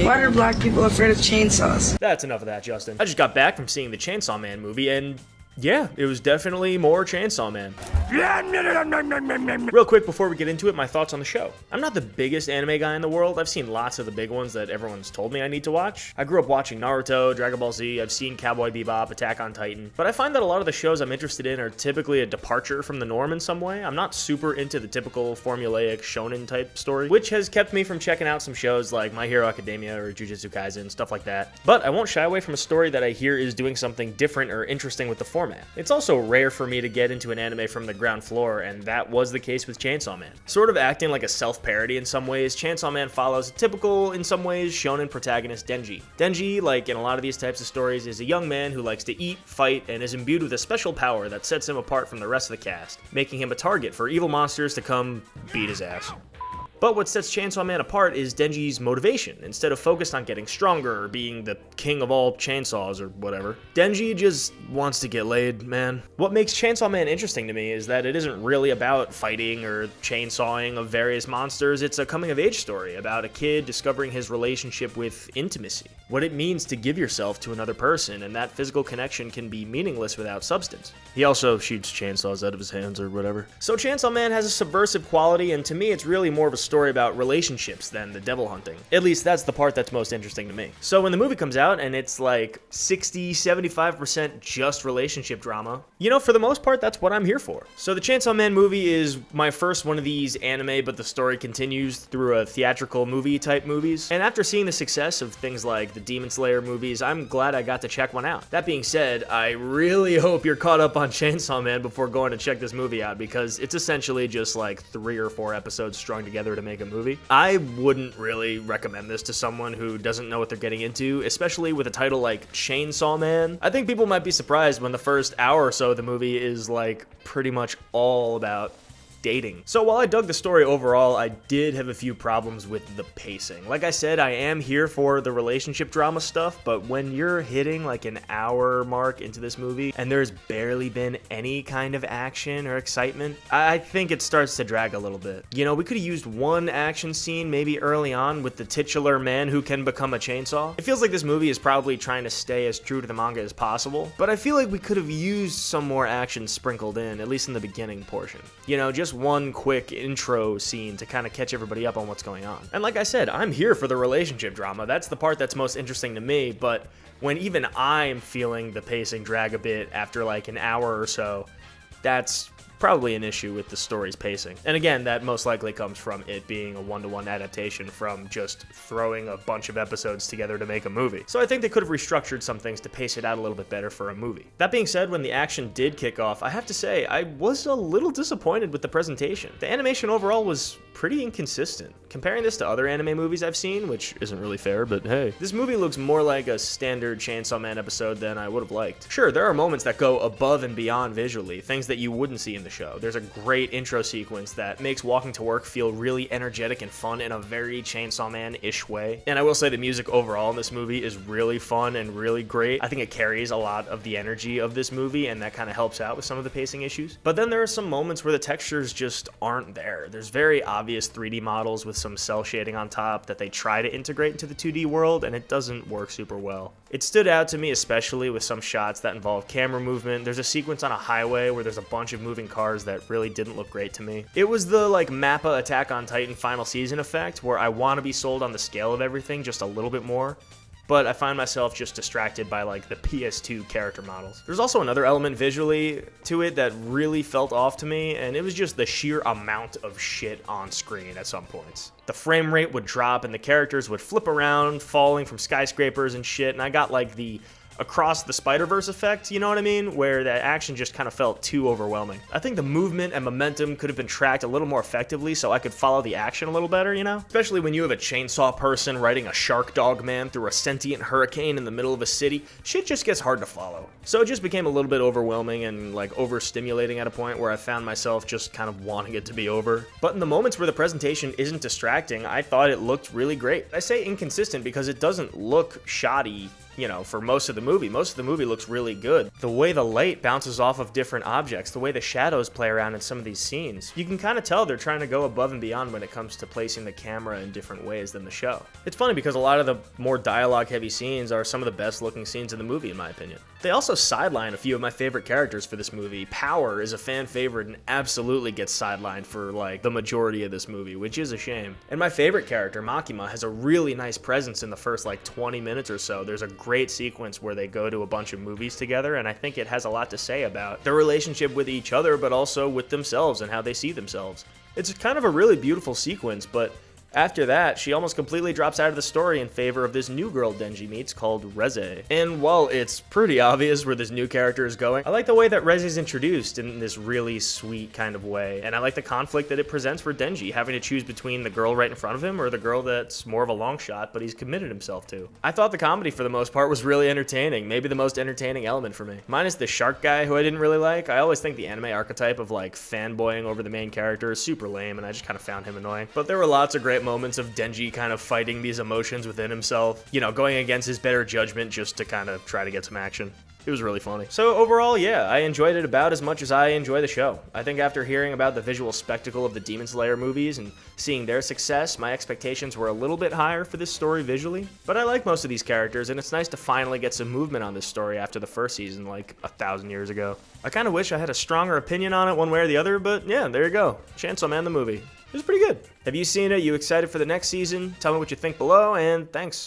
Why are black people afraid of chainsaws? That's enough of that, Justin. I just got back from seeing the Chainsaw Man movie, and yeah, it was definitely more Chainsaw Man. Real quick before we get into it, my thoughts on the show. I'm not the biggest anime guy in the world. I've seen lots of the big ones that everyone's told me I need to watch. I grew up watching Naruto, Dragon Ball Z, I've seen Cowboy Bebop, Attack on Titan, but I find that a lot of the shows I'm interested in are typically a departure from the norm in some way. I'm not super into the typical formulaic shonen-type story, which has kept me from checking out some shows like My Hero Academia or Jujutsu Kaisen, stuff like that. But I won't shy away from a story that I hear is doing something different or interesting with the format. It's also rare for me to get into an anime from the ground floor, and that was the case with Chainsaw Man. Sort of acting like a self-parody in some ways, Chainsaw Man follows a typical, in some ways, shonen protagonist Denji. Denji, like in a lot of these types of stories, is a young man who likes to eat, fight, and is imbued with a special power that sets him apart from the rest of the cast, making him a target for evil monsters to come beat his ass. But what sets Chainsaw Man apart is Denji's motivation. Instead of focused on getting stronger or being the king of all chainsaws or whatever, Denji just wants to get laid, man. What makes Chainsaw Man interesting to me is that it isn't really about fighting or chainsawing of various monsters. It's a coming-of-age story about a kid discovering his relationship with intimacy, what it means to give yourself to another person, and that physical connection can be meaningless without substance. He also shoots chainsaws out of his hands or whatever. So Chainsaw Man has a subversive quality, and to me it's really more of a story about relationships than the devil hunting. At least that's the part that's most interesting to me. So when the movie comes out and it's like 60-75% just relationship drama, you know, for the most part that's what I'm here for. So the Chainsaw Man movie is my first one of these anime but the story continues through a theatrical movie type movies, and after seeing the success of things like the Demon Slayer movies, I'm glad I got to check one out. That being said, I really hope you're caught up on Chainsaw Man before going to check this movie out, because it's essentially just like 3 or 4 episodes strung together to make a movie. I wouldn't really recommend this to someone who doesn't know what they're getting into, especially with a title like Chainsaw Man. I think people might be surprised when the first hour or so of the movie is like pretty much all about dating. So while I dug the story overall, I did have a few problems with the pacing. Like I said, I am here for the relationship drama stuff, but when you're hitting like an hour mark into this movie and there's barely been any kind of action or excitement, I think it starts to drag a little bit. You know, we could have used one action scene maybe early on with the titular man who can become a chainsaw. It feels like this movie is probably trying to stay as true to the manga as possible, but I feel like we could have used some more action sprinkled in, at least in the beginning portion. You know, just one quick intro scene to kind of catch everybody up on what's going on. And like I said, I'm here for the relationship drama. That's the part that's most interesting to me, but when even I'm feeling the pacing drag a bit after like an hour or so, that's probably an issue with the story's pacing. And again, that most likely comes from it being a one-to-one adaptation from just throwing a bunch of episodes together to make a movie. So I think they could have restructured some things to pace it out a little bit better for a movie. That being said, when the action did kick off, I have to say, I was a little disappointed with the presentation. The animation overall was pretty inconsistent. Comparing this to other anime movies I've seen, which isn't really fair, but hey, this movie looks more like a standard Chainsaw Man episode than I would have liked. Sure, there are moments that go above and beyond visually, things that you wouldn't see in the show. There's a great intro sequence that makes walking to work feel really energetic and fun in a very Chainsaw Man-ish way. And I will say the music overall in this movie is really fun and really great. I think it carries a lot of the energy of this movie, and that kind of helps out with some of the pacing issues. But then there are some moments where the textures just aren't there. There's very obvious 3D models with some cell shading on top that they try to integrate into the 2D world, and it doesn't work super well. It stood out to me especially with some shots that involve camera movement. There's a sequence on a highway where there's a bunch of moving cars that really didn't look great to me. It was the like Mappa Attack on Titan final season effect where I want to be sold on the scale of everything just a little bit more, but I find myself just distracted by like the PS2 character models. There's also another element visually to it that really felt off to me, and it was just the sheer amount of shit on screen at some points. The frame rate would drop and the characters would flip around, falling from skyscrapers and shit, and I got like the Across the Spider-Verse effect, you know what I mean? Where the action just kind of felt too overwhelming. I think the movement and momentum could have been tracked a little more effectively so I could follow the action a little better, you know? Especially when you have a chainsaw person riding a shark dog man through a sentient hurricane in the middle of a city, shit just gets hard to follow. So it just became a little bit overwhelming and like overstimulating at a point where I found myself just kind of wanting it to be over. But in the moments where the presentation isn't distracting, I thought it looked really great. I say inconsistent because it doesn't look shoddy, you know, for most of the movie. Most of the movie looks really good. The way the light bounces off of different objects, the way the shadows play around in some of these scenes, you can kind of tell they're trying to go above and beyond when it comes to placing the camera in different ways than the show. It's funny because a lot of the more dialogue-heavy scenes are some of the best-looking scenes in the movie, in my opinion. They also sideline a few of my favorite characters for this movie. Power is a fan favorite and absolutely gets sidelined for like the majority of this movie, which is a shame. And my favorite character, Makima, has a really nice presence in the first like 20 minutes or so. There's a great sequence where they go to a bunch of movies together, and I think it has a lot to say about their relationship with each other, but also with themselves and how they see themselves. It's kind of a really beautiful sequence, but after that, she almost completely drops out of the story in favor of this new girl Denji meets called Reze. And while it's pretty obvious where this new character is going, I like the way that Reze's introduced in this really sweet kind of way. And I like the conflict that it presents for Denji, having to choose between the girl right in front of him or the girl that's more of a long shot, but he's committed himself to. I thought the comedy for the most part was really entertaining, maybe the most entertaining element for me. Minus the shark guy who I didn't really like. I always think the anime archetype of like fanboying over the main character is super lame, and I just kind of found him annoying. But there were lots of great moments of Denji kind of fighting these emotions within himself, you know, going against his better judgment just to kind of try to get some action. It was really funny. So overall, yeah, I enjoyed it about as much as I enjoy the show. I think after hearing about the visual spectacle of the Demon Slayer movies and seeing their success, my expectations were a little bit higher for this story visually. But I like most of these characters, and it's nice to finally get some movement on this story after the first season like 1,000 years ago. I kind of wish I had a stronger opinion on it one way or the other, but yeah, there you go. Chainsaw Man the movie. It was pretty good. Have you seen it? You excited for the next season? Tell me what you think below, and thanks.